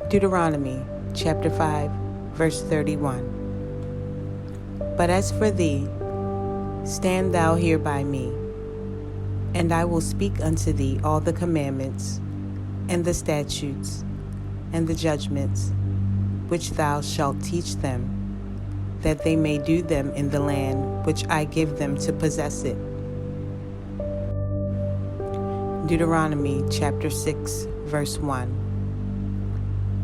Deuteronomy chapter 5, verse 31. But as for thee, stand thou here by me, and I will speak unto thee all the commandments, and the statutes, and the judgments, which thou shalt teach them, that they may do them in the land which I give them to possess it. Deuteronomy chapter 6, verse 1.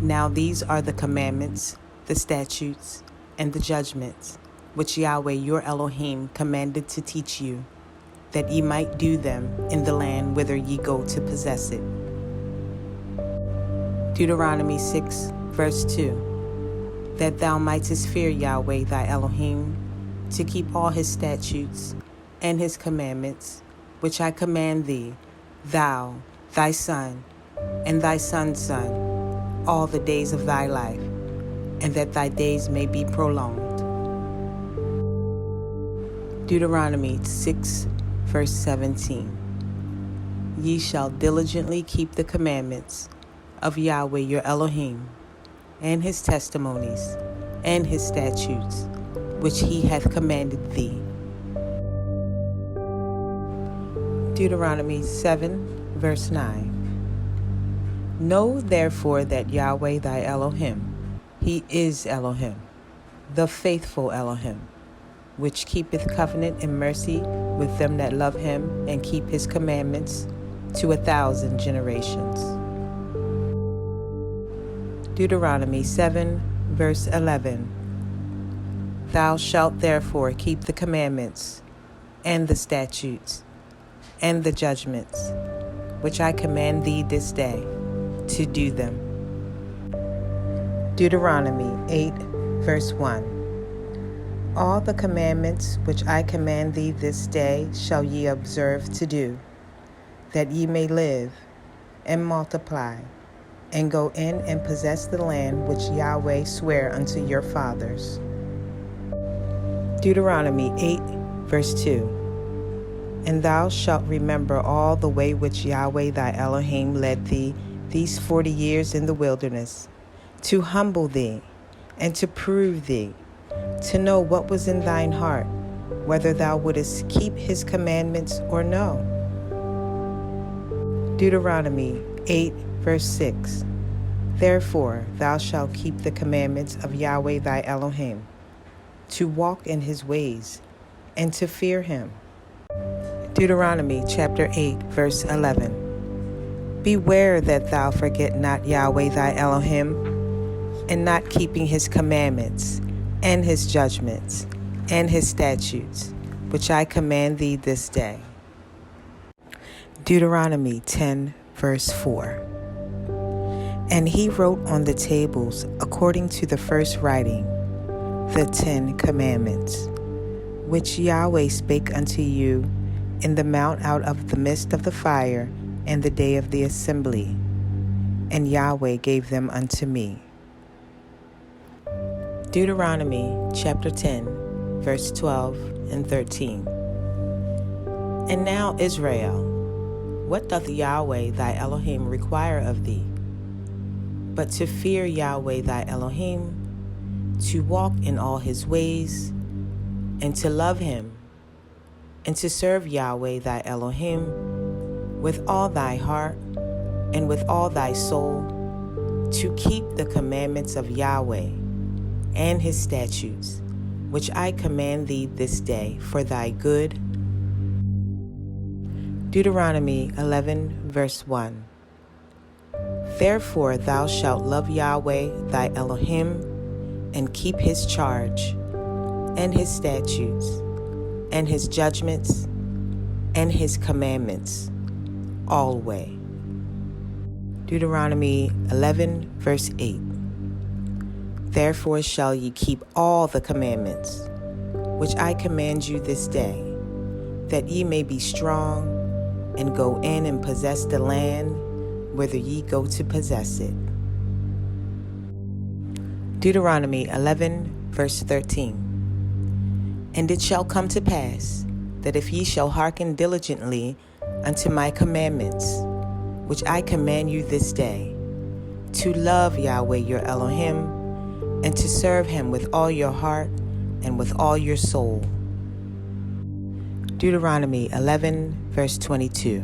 Now these are the commandments, the statutes, and the judgments, which Yahweh your Elohim commanded to teach you, that ye might do them in the land whither ye go to possess it. Deuteronomy 6, verse 2. That thou mightest fear Yahweh thy Elohim, to keep all his statutes and his commandments, which I command thee, thou, thy son, and thy son's son, all the days of thy life, and that thy days may be prolonged. Deuteronomy 6, verse 17. Ye shall diligently keep the commandments of Yahweh your Elohim, and his testimonies, and his statutes, which he hath commanded thee. Deuteronomy 7, verse 9. Know therefore that Yahweh thy Elohim, he is Elohim, the faithful Elohim, which keepeth covenant and mercy with them that love him and keep his commandments to 1,000 generations. Deuteronomy 7, verse 11. Thou shalt therefore keep the commandments, and the statutes, and the judgments, which I command thee this day, to do them. Deuteronomy 8, verse 1. All the commandments which I command thee this day shall ye observe to do, that ye may live, and multiply, and go in and possess the land which Yahweh sware unto your fathers. Deuteronomy 8, verse 2. And thou shalt remember all the way which Yahweh thy Elohim led thee these 40 years in the wilderness, to humble thee, and to prove thee, to know what was in thine heart, whether thou wouldest keep his commandments or no. Deuteronomy 8, verse 6. Therefore thou shalt keep the commandments of Yahweh thy Elohim, to walk in his ways, and to fear him. Deuteronomy chapter 8, verse 11. Beware that thou forget not Yahweh thy Elohim, and not keeping his commandments, and his judgments, and his statutes, which I command thee this day. Deuteronomy 10, verse 4. And he wrote on the tables, according to the first writing, the 10 commandments, which Yahweh spake unto you in the mount out of the midst of the fire, in the day of the assembly, and Yahweh gave them unto me. Deuteronomy chapter 10, verse 12 and 13. And now, Israel, what doth Yahweh thy Elohim require of thee, but to fear Yahweh thy Elohim, to walk in all his ways, and to love him, and to serve Yahweh thy Elohim with all thy heart and with all thy soul, to keep the commandments of Yahweh and his statutes, which I command thee this day for thy good. Deuteronomy 11, verse 1. Therefore thou shalt love Yahweh thy Elohim, and keep his charge, and his statutes, and his judgments, and his commandments, always. Deuteronomy 11, verse 8. Therefore shall ye keep all the commandments, which I command you this day, that ye may be strong, and go in and possess the land, whither ye go to possess it. Deuteronomy 11, verse 13. And it shall come to pass, that if ye shall hearken diligently unto my commandments, which I command you this day, to love Yahweh your Elohim, and to serve him with all your heart and with all your soul. Deuteronomy 11, verse 22.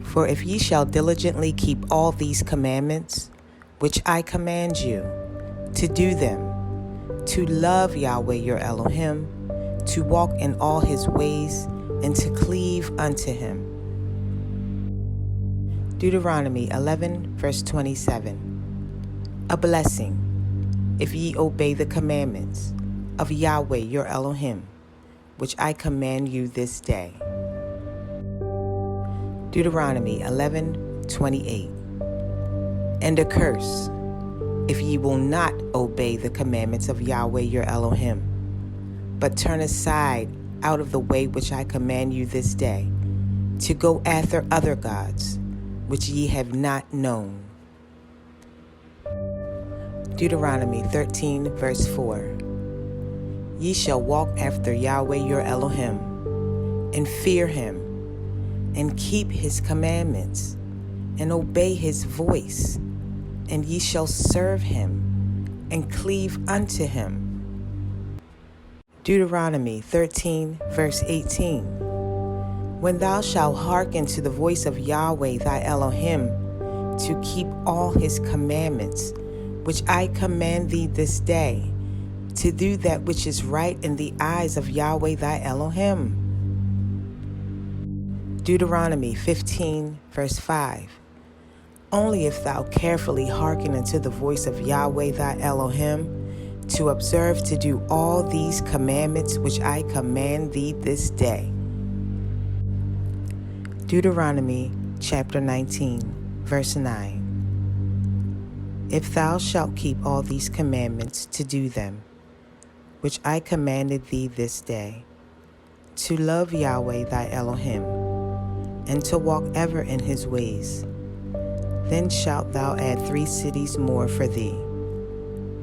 For if ye shall diligently keep all these commandments, which I command you, to do them, to love Yahweh your Elohim, to walk in all his ways, and to cleave unto him. Deuteronomy 11, verse 27. A blessing, if ye obey the commandments of Yahweh your Elohim, which I command you this day. Deuteronomy 11, 28. And a curse, if ye will not obey the commandments of Yahweh your Elohim, but turn aside out of the way which I command you this day, to go after other gods, which ye have not known. Deuteronomy 13, verse 4. Ye shall walk after Yahweh your Elohim, and fear him, and keep his commandments, and obey his voice, and ye shall serve him, and cleave unto him. Deuteronomy 13, verse 18. When thou shalt hearken to the voice of Yahweh thy Elohim, to keep all his commandments, which I command thee this day, to do that which is right in the eyes of Yahweh thy Elohim. Deuteronomy 15, verse 5. Only if thou carefully hearken unto the voice of Yahweh thy Elohim, to observe to do all these commandments which I command thee this day. Deuteronomy chapter 19, verse 9. If thou shalt keep all these commandments to do them, which I commanded thee this day, to love Yahweh thy Elohim, and to walk ever in his ways, then shalt thou add 3 cities more for thee,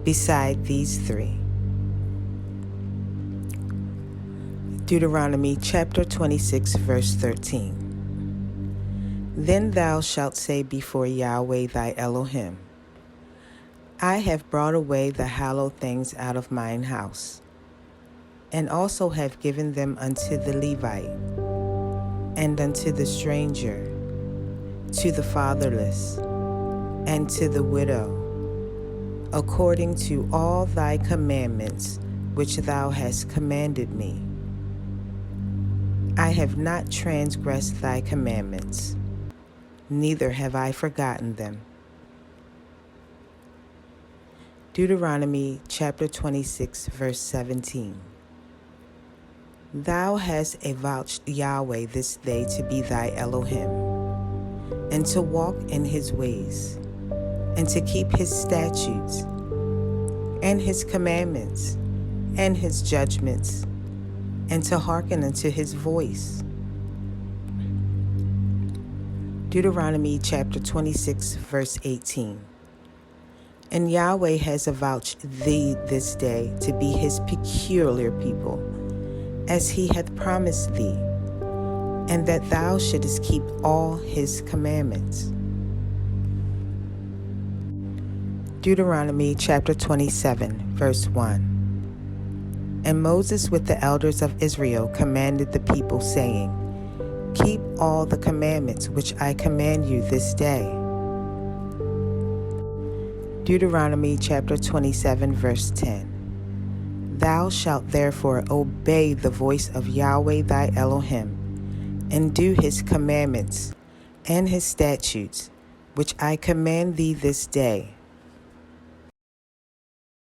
beside these 3. Deuteronomy chapter 26, verse 13. Then thou shalt say before Yahweh thy Elohim, I have brought away the hallowed things out of mine house, and also have given them unto the Levite, and unto the stranger, to the fatherless, and to the widow, according to all thy commandments which thou hast commanded me. I have not transgressed thy commandments, neither have I forgotten them. Deuteronomy chapter 26, verse 17. Thou hast avouched Yahweh this day to be thy Elohim, and to walk in his ways, and to keep his statutes, and his commandments, and his judgments, and to hearken unto his voice. Deuteronomy chapter 26, verse 18. And Yahweh has avouched thee this day to be his peculiar people, as he hath promised thee, and that thou shouldest keep all his commandments. Deuteronomy chapter 27, verse 1. And Moses with the elders of Israel commanded the people, saying, Keep all the commandments which I command you this day. Deuteronomy chapter 27, verse 10. Thou shalt therefore obey the voice of Yahweh thy Elohim, and do his commandments and his statutes, which I command thee this day,